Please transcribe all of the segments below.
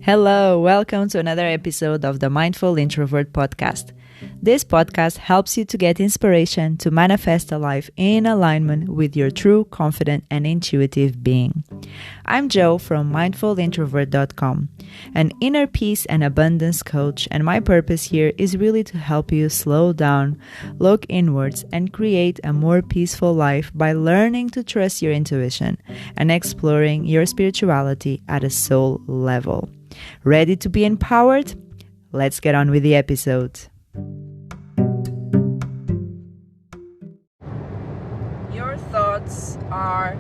Hello, welcome to another episode of the Mindful Introvert podcast. This podcast helps you to get inspiration to manifest a life in alignment with your true, confident, and intuitive being. I'm Jo from mindfulintrovert.com, an inner peace and abundance coach, and my purpose here is really to help you slow down, look inwards, and create a more peaceful life by learning to trust your intuition and exploring your spirituality at a soul level. Ready to be empowered? Let's get on with the episode. Your thoughts are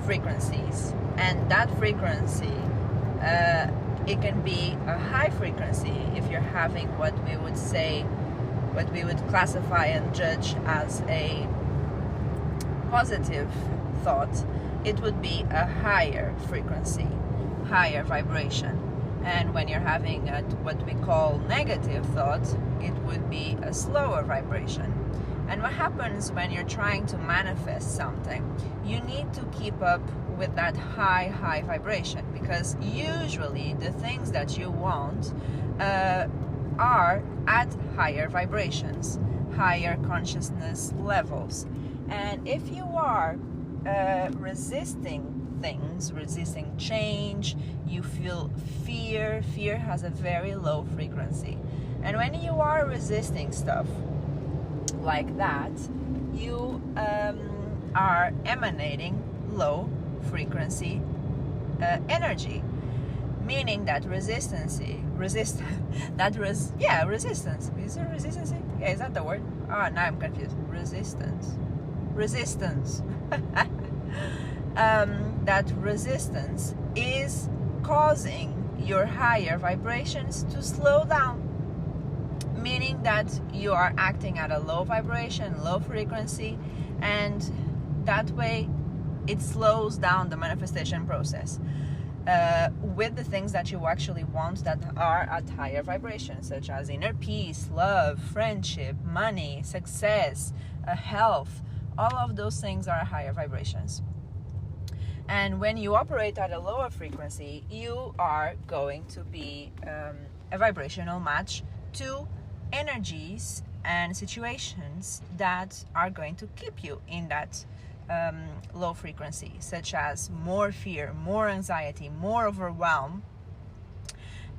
frequencies, and that frequency, it can be a high frequency if you're having what we would classify and judge as a positive thought. It would be a higher frequency, higher vibration. And when you're having what we call negative thought, it would be a slower vibration. And what happens when you're trying to manifest something, you need to keep up with that high vibration, because usually the things that you want are at higher vibrations, higher consciousness levels. And if you are resisting things, resisting change, you feel fear. Fear has a very low frequency. And when you are resisting stuff like that, you are emanating low frequency energy, meaning that resistance. Is it resistance? Yeah, is that the word? Oh, now I'm confused. Resistance. That resistance is causing your higher vibrations to slow down, meaning that you are acting at a low vibration, low frequency, and that way it slows down the manifestation process with the things that you actually want that are at higher vibrations, such as inner peace, love, friendship, money, success, health. All of those things are higher vibrations. And when you operate at a lower frequency, you are going to be a vibrational match to energies and situations that are going to keep you in that low frequency, such as more fear, more anxiety, more overwhelm.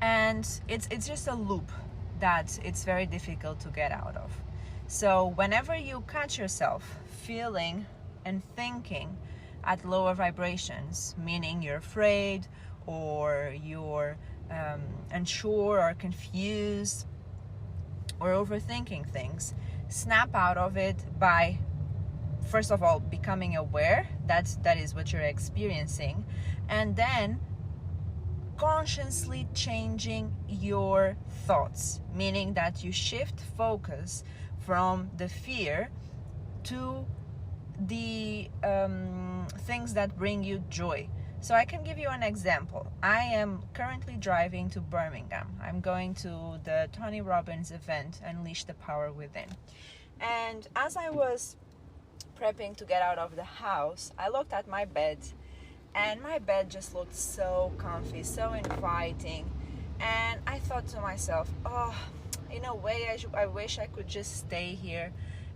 And it's just a loop that it's very difficult to get out of. So whenever you catch yourself feeling and thinking at lower vibrations, meaning you're afraid or you're unsure or confused or overthinking things, snap out of it by, first of all, becoming aware that is what you're experiencing, and then consciously changing your thoughts, meaning that you shift focus from the fear to the things that bring you joy. So I can give you an example. I am currently driving to Birmingham. I'm going to the Tony Robbins event, Unleash the Power Within. And as I was prepping to get out of the house, I looked at my bed, and my bed just looked so comfy, so inviting. And I thought to myself, oh, in a way, I wish I could just stay here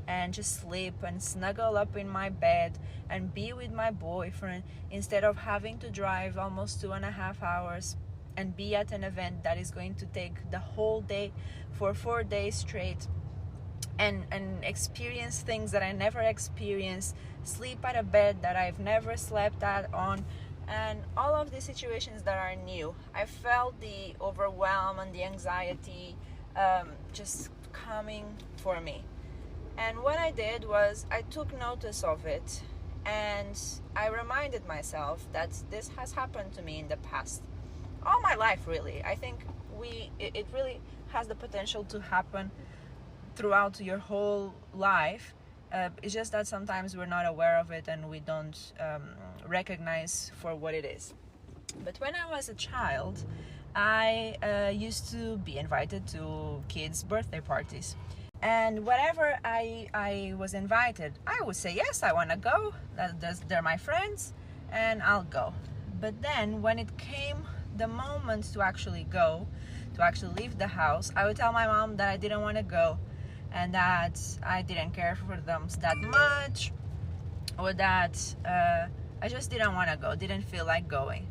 and just sleep and snuggle up in my bed and be with my boyfriend, instead of having to drive almost 2.5 hours and be at an event that is going to take the whole day for 4 days straight, and experience things that I never experienced, sleep at a bed that I've never slept on, and all of these situations that are new. I felt the overwhelm and the anxiety just coming for me. And what I did was I took notice of it, and I reminded myself that this has happened to me in the past. All my life, really. I think it really has the potential to happen throughout your whole life. It's just that sometimes we're not aware of it and we don't recognize for what it is. But when I was a child, I used to be invited to kids' birthday parties. And whenever I was invited, I would say, yes, I want to go. They're my friends, and I'll go. But then when it came the moment to actually go, to actually leave the house, I would tell my mom that I didn't want to go and that I didn't care for them that much, or that I just didn't want to go, didn't feel like going.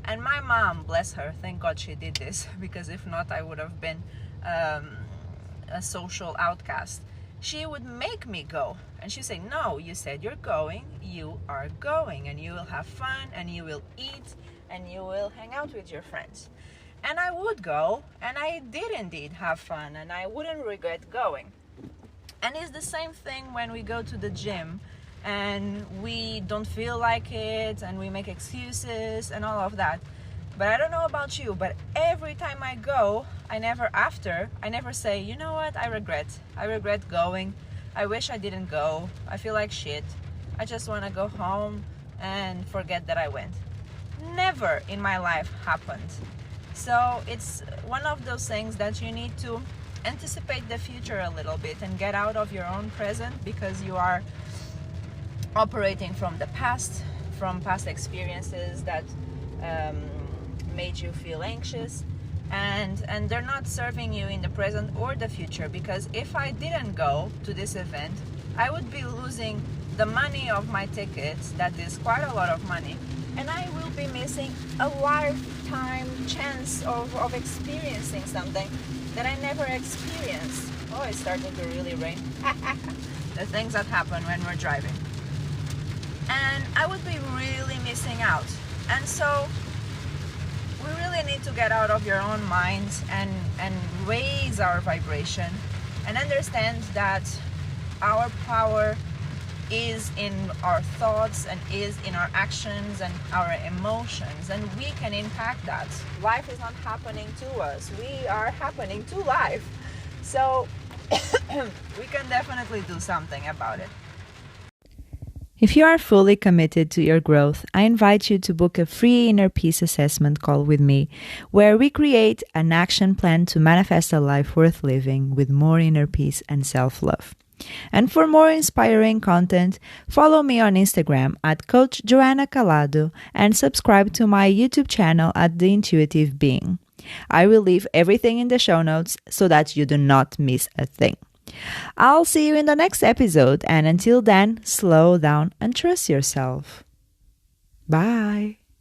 And my mom, bless her, thank God she did this, because if not, I would have been a social outcast. She would make me go, and she'd say, no, you said you're going, you are going, and you will have fun, and you will eat, and you will hang out with your friends. And I would go, and I did indeed have fun, and I wouldn't regret going. And it's the same thing when we go to the gym and we don't feel like it and we make excuses and all of that. But I don't know about you, but every time I go, I never say, you know what, I regret going. I wish I didn't go. I feel like shit. I just want to go home and forget that I went. Never in my life happened. So it's one of those things that you need to anticipate the future a little bit and get out of your own present, because you are operating from the past, from past experiences that made you feel anxious, and they're not serving you in the present or the future. Because if I didn't go to this event, I would be losing the money of my tickets, that is quite a lot of money, and I will be missing a lifetime chance of experiencing something that I never experienced. Oh, it started to really rain. The things that happen when we're driving. And I would be really missing out. And so we really need to get out of your own minds and raise our vibration and understand that our power is in our thoughts and is in our actions and our emotions, and we can impact that. Life is not happening to us, we are happening to life. So we can definitely do something about it. If you are fully committed to your growth, I invite you to book a free inner peace assessment call with me, where we create an action plan to manifest a life worth living with more inner peace and self-love. And for more inspiring content, follow me on Instagram at Coach Joanna Calado and subscribe to my YouTube channel at The Intuitive Being. I will leave everything in the show notes so that you do not miss a thing. I'll see you in the next episode, and until then, slow down and trust yourself. Bye.